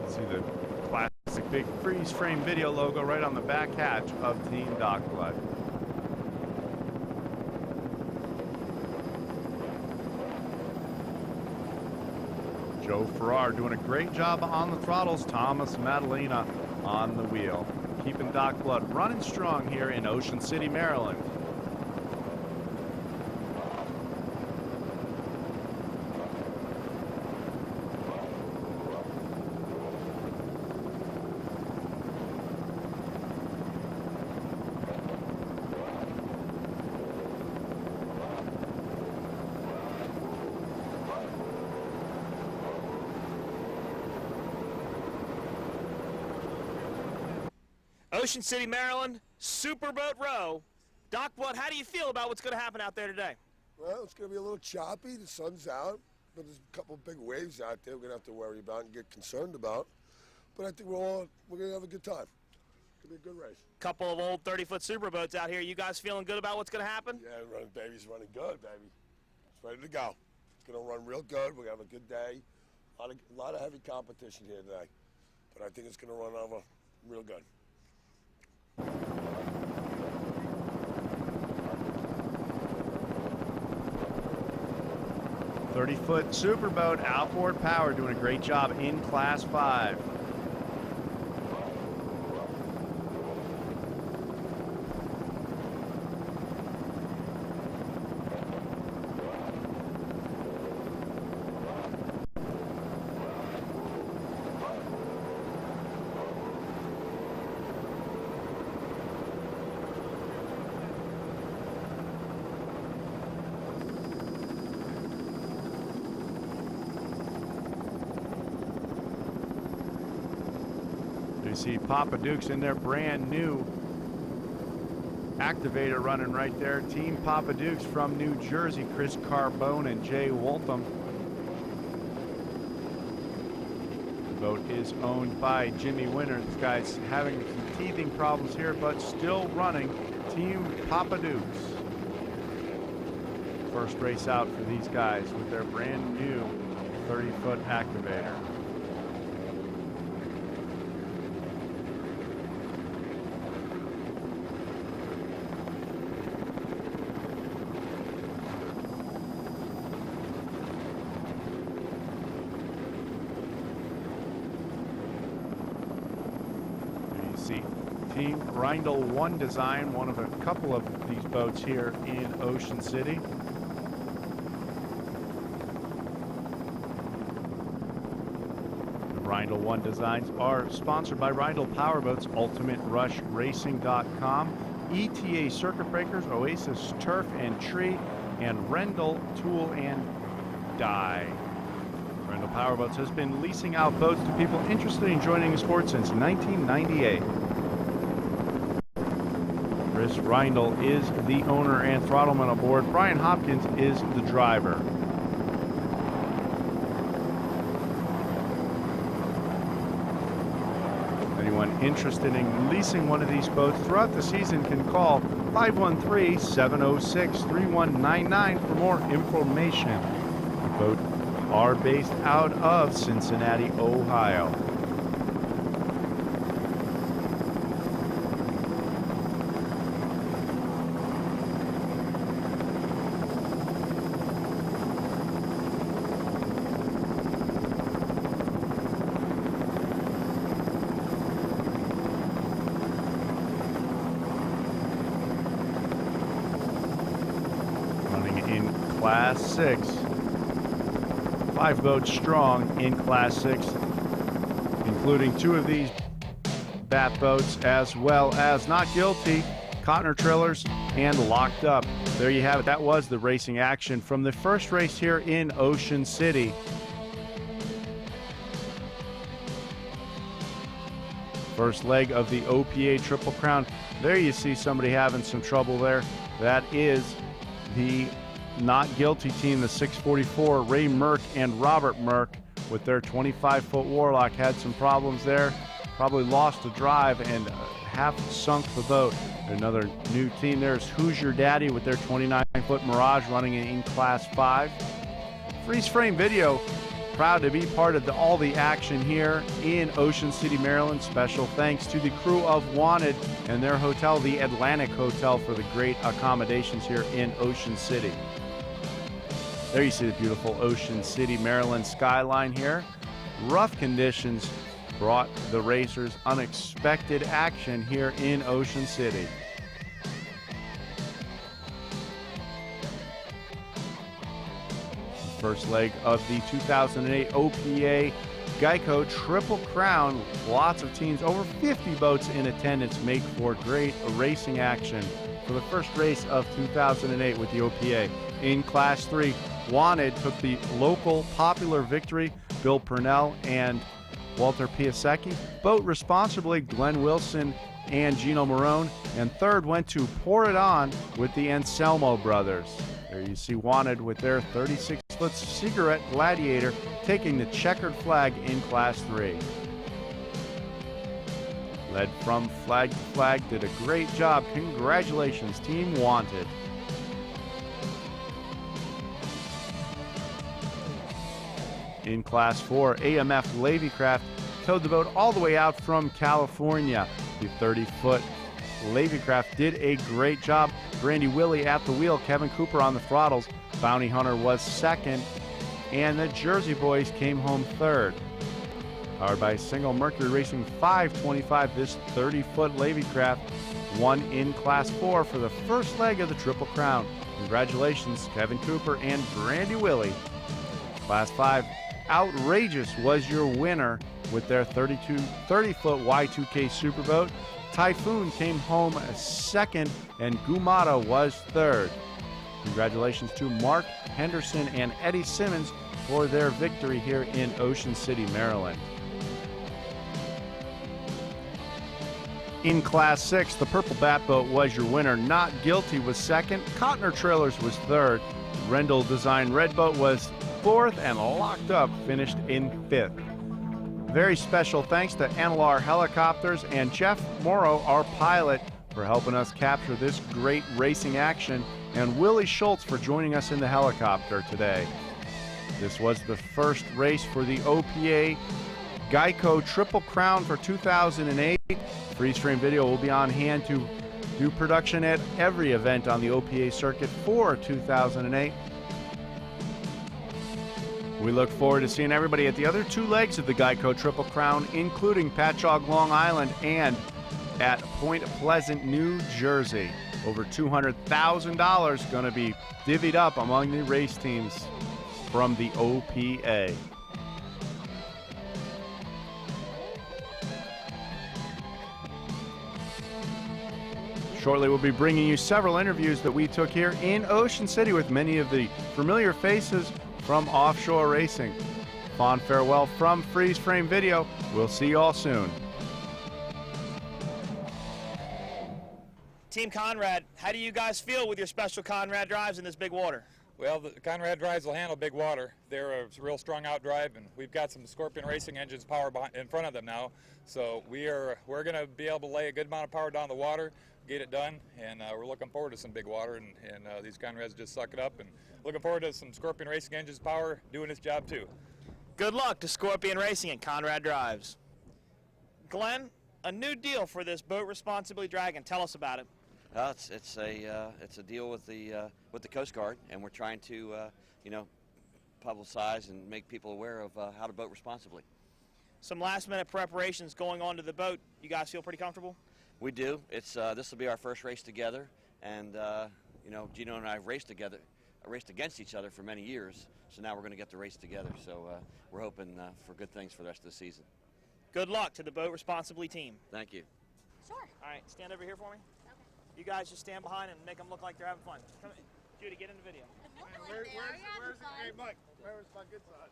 See the classic big Freeze Frame Video logo right on the back hatch of Team Dock Blood. Joe Farrar doing a great job on the throttles. Thomas Madalena on the wheel. Keeping Dock Blood running strong here in Ocean City, Maryland. Ocean City, Maryland, Superboat Row. Dock Blood, how do you feel about what's going to happen out there today? Well, it's going to be a little choppy. The sun's out, but there's a couple of big waves out there we're going to have to worry about and get concerned about. But I think we're going to have a good time. It's going to be a good race. Couple of old 30-foot superboats out here. You guys feeling good about what's going to happen? Yeah, baby's running good, baby. It's ready to go. It's going to run real good. We're going to have a good day. A lot of heavy competition here today. But I think it's going to run over real good. "30-foot superboat, outboard power, doing a great job in Class 5. You see Papa Duke's in their brand new activator running right there. Team Papa Duke's from New Jersey, Chris Carbone and Jay Waltham. The boat is owned by Jimmy Winter. This guy's having some teething problems here, but still running. Team Papa Duke's. First race out for these guys with their brand new 30-foot activator. Team Reindl 1 Design, one of a couple of these boats here in Ocean City. The Reindl 1 Designs are sponsored by Reindl Powerboats, UltimateRushRacing.com, ETA Circuit Breakers, Oasis Turf and Tree, and Rendell Tool and Die. Reindl Powerboats has been leasing out boats to people interested in joining the sport since 1998. Chris Reindl is the owner and throttleman aboard. Brian Hopkins is the driver. Anyone interested in leasing one of these boats throughout the season can call 513-706-3199 for more information. The boats are based out of Cincinnati, Ohio. In Class 6, 5 boats strong in Class 6, including 2 of these bat boats, as well as Not Guilty, Cotner Trillers, and Locked Up. There you have it. That was the racing action from the first race here in Ocean City. First leg of the OPA Triple Crown. There you see somebody having some trouble there. That is the Not Guilty team, the 644, Ray Merck and Robert Merck with their 25-foot Warlock had some problems there. Probably lost the drive and half sunk the boat. Another new team, there's Who's Your Daddy with their 29-foot Mirage running in Class 5. Freeze Frame Video, proud to be part of all the action here in Ocean City, Maryland. Special thanks to the crew of Wanted and their hotel, the Atlantic Hotel, for the great accommodations here in Ocean City. There you see the beautiful Ocean City, Maryland skyline here. Rough conditions brought the racers unexpected action here in Ocean City. First leg of the 2008 OPA Geico Triple Crown. Lots of teams, over 50 boats in attendance, make for great racing action for the first race of 2008 with the OPA. In Class 3, Wanted took the local popular victory. Bill Purnell and Walter Piasecki. Boat responsibly, Glenn Wilson and Gino Marone. And third went to Pour It On with the Anselmo brothers. There you see Wanted with their 36-foot cigarette Gladiator taking the checkered flag in Class 3. Led from flag to flag, did a great job. Congratulations, Team Wanted. In Class 4, AMF Lavycraft towed the boat all the way out from California. The 30-foot Lavycraft did a great job. Brandy Willie at the wheel, Kevin Cooper on the throttles. Bounty Hunter was second, and the Jersey Boys came home third. Powered by Single Mercury Racing 525, this 30-foot Lavycraft won in Class 4 for the first leg of the Triple Crown. Congratulations, Kevin Cooper and Brandy Willie. Class 5, Outrageous was your winner with their 30-foot Y2K Superboat. Typhoon came home second, and Gumata was third. Congratulations to Mark Henderson and Eddie Simmons for their victory here in Ocean City, Maryland. In Class 6, the Purple Bat Boat was your winner. Not Guilty was second. Cotner Trailers was third. Rendell Design Red Boat was fourth, and Locked Up finished in fifth. Very special thanks to Analar Helicopters and Jeff Morrow, our pilot, for helping us capture this great racing action, and Willie Schultz for joining us in the helicopter today. This was the first race for the OPA Geico Triple Crown for 2008. Freeze frame video will be on hand to do production at every event on the OPA circuit for 2008. We look forward to seeing everybody at the other two legs of the Geico Triple Crown, including Patchogue, Long Island, and at Point Pleasant, New Jersey. Over $200,000 going to be divvied up among the race teams from the OPA. Shortly, we'll be bringing you several interviews that we took here in Ocean City with many of the familiar faces from Offshore Racing. Fond farewell from Freeze Frame Video. We'll see you all soon. Team Conrad, how do you guys feel with your special Conrad drives in this big water? Well, the Conrad drives will handle big water. They're a real strong outdrive, and we've got some Scorpion Racing engines power in front of them now. So we're going to be able to lay a good amount of power down the water, get it done, and we're looking forward to some big water, and these Conrads just suck it up, and looking forward to some Scorpion Racing engines power doing its job too. Good luck to Scorpion Racing and Conrad Drives. Glenn, a new deal for this Boat Responsibly Dragon. Tell us about it. It's a deal with the Coast Guard, and we're trying to publicize and make people aware of how to boat responsibly. Some last-minute preparations going on to the boat. You guys feel pretty comfortable? We do. It's this will be our first race together, and Gino and I raced against each other for many years. So now we're going to get to race together. So we're hoping for good things for the rest of the season. Good luck to the Boat Responsibly team. Thank you. Sure. All right, stand over here for me. Okay. You guys just stand behind and make them look like they're having fun. Come in. Judy, get in the video. Hey, Mike, where's my good side?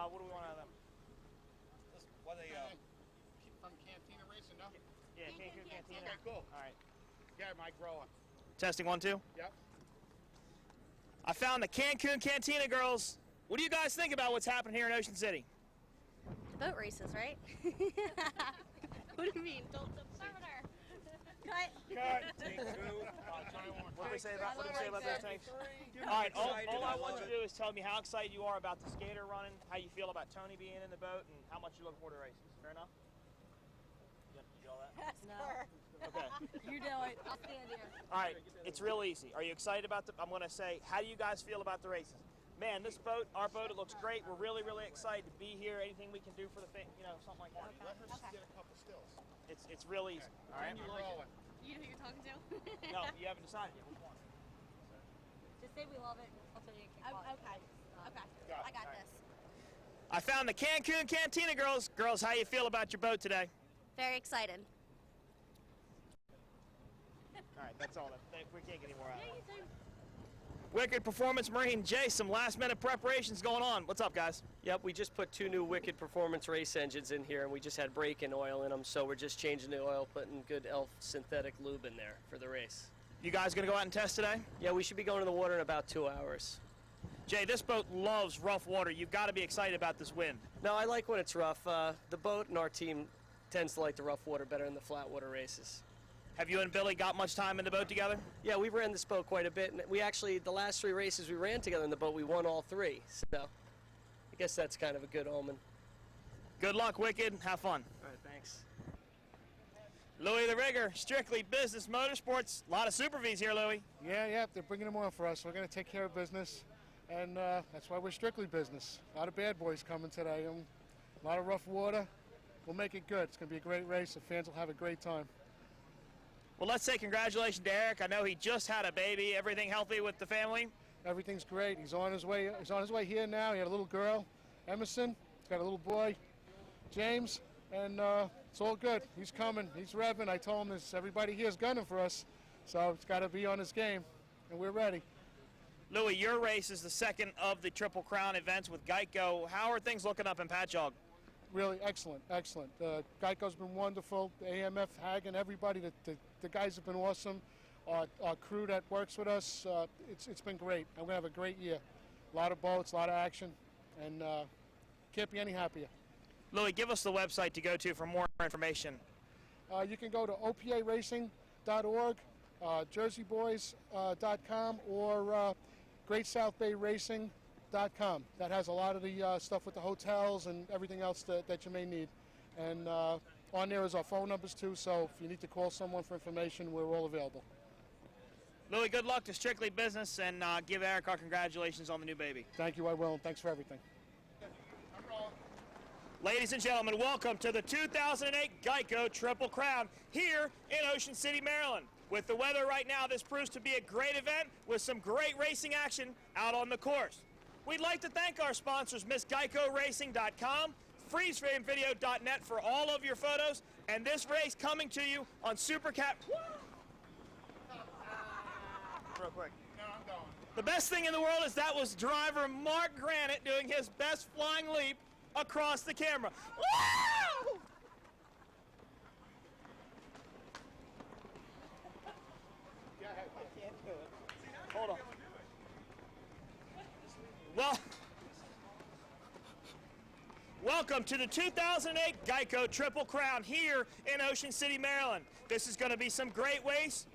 What do we want out of them? From Cantina Racing, no? Yeah, Cancun Cantina. Okay, cool. All right. Yeah, Mike, rolling. Testing 1, 2. Yep. I found the Cancun Cantina girls. What do you guys think about what's happening here in Ocean City? Boat races, right? What do you mean? Don't further. Cut. What do we say about those tanks? All right, all I want you to do is tell me how excited you are about the skater running, how you feel about Tony being in the boat, and how much you look forward to races. Fair enough? You get all that? No. Okay. You do it. I'll stand here. All right, it's real easy. Are you excited about I'm going to say, how do you guys feel about the races? Man, this boat, our boat, it looks great. We're really, really excited to be here. Anything we can do for the something like that. Let us get a couple stills. It's real easy. All right. You know who you're talking to? No, you haven't decided yet. Which one? Just say we love it. I'll tell you. Okay. I got this. I found the Cancun Cantina girls. Girls, how you feel about your boat today? Very excited. All right, that's all. We can't get any more out of it. Wicked Performance Marine. Jay, some last-minute preparations going on. What's up, guys? Yep, we just put 2 new Wicked Performance race engines in here, and we just had break-in oil in them, so we're just changing the oil, putting good Elf synthetic lube in there for the race. You guys going to go out and test today? Yeah, we should be going to the water in about 2 hours. Jay, this boat loves rough water. You've got to be excited about this wind. No, I like when it's rough. The boat and our team tends to like the rough water better than the flat water races. Have you and Billy got much time in the boat together? Yeah, we ran this boat quite a bit. And we actually, the last 3 races we ran together in the boat, we won all 3. So I guess that's kind of a good omen. Good luck, Wicked. Have fun. All right, thanks. Louis the Rigger, Strictly Business Motorsports. A lot of Super Vs here, Louis. Yeah, they're bringing them on for us. We're going to take care of business, and that's why we're Strictly Business. A lot of bad boys coming today. A lot of rough water. We'll make it good. It's going to be a great race. The fans will have a great time. Well, let's say congratulations to Eric. I know he just had a baby. Everything healthy with the family? Everything's great. He's on his way. He's on his way here now. He had a little girl, Emerson. He's got a little boy, James, and it's all good. He's coming. He's revving. I told him this. Everybody here is gunning for us, so it's got to be on his game, and we're ready. Louis, your race is the second of the Triple Crown events with Geico. How are things looking up in Patchogue? Really excellent. Geico's been wonderful. The AMF, Hagen, everybody. The guys have been awesome. Our crew that works with us, it's been great. I'm going to have a great year. A lot of boats, a lot of action, and can't be any happier. Louis, give us the website to go to for more information. You can go to oparacing.org, jerseyboys.com, or greatsouthbayracing.com. That has a lot of the stuff with the hotels and everything else that you may need. And on there is our phone numbers too, so if you need to call someone for information, we're all available. Louis, good luck to Strictly Business, and give Eric our congratulations on the new baby. Thank you, I will, and thanks for everything. Ladies and gentlemen, welcome to the 2008 Geico Triple Crown here in Ocean City, Maryland. With the weather right now, this proves to be a great event with some great racing action out on the course. We'd like to thank our sponsors, MissGeicoRacing.com, FreezeFrameVideo.net for all of your photos, and this race coming to you on Supercat. Real quick. No, I'm going. The best thing in the world is that was driver Mark Granite doing his best flying leap across the camera. Woo! Hold on. Well, welcome to the 2008 Geico Triple Crown here in Ocean City, Maryland. This is going to be some great race.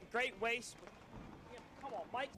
Come on, Mike.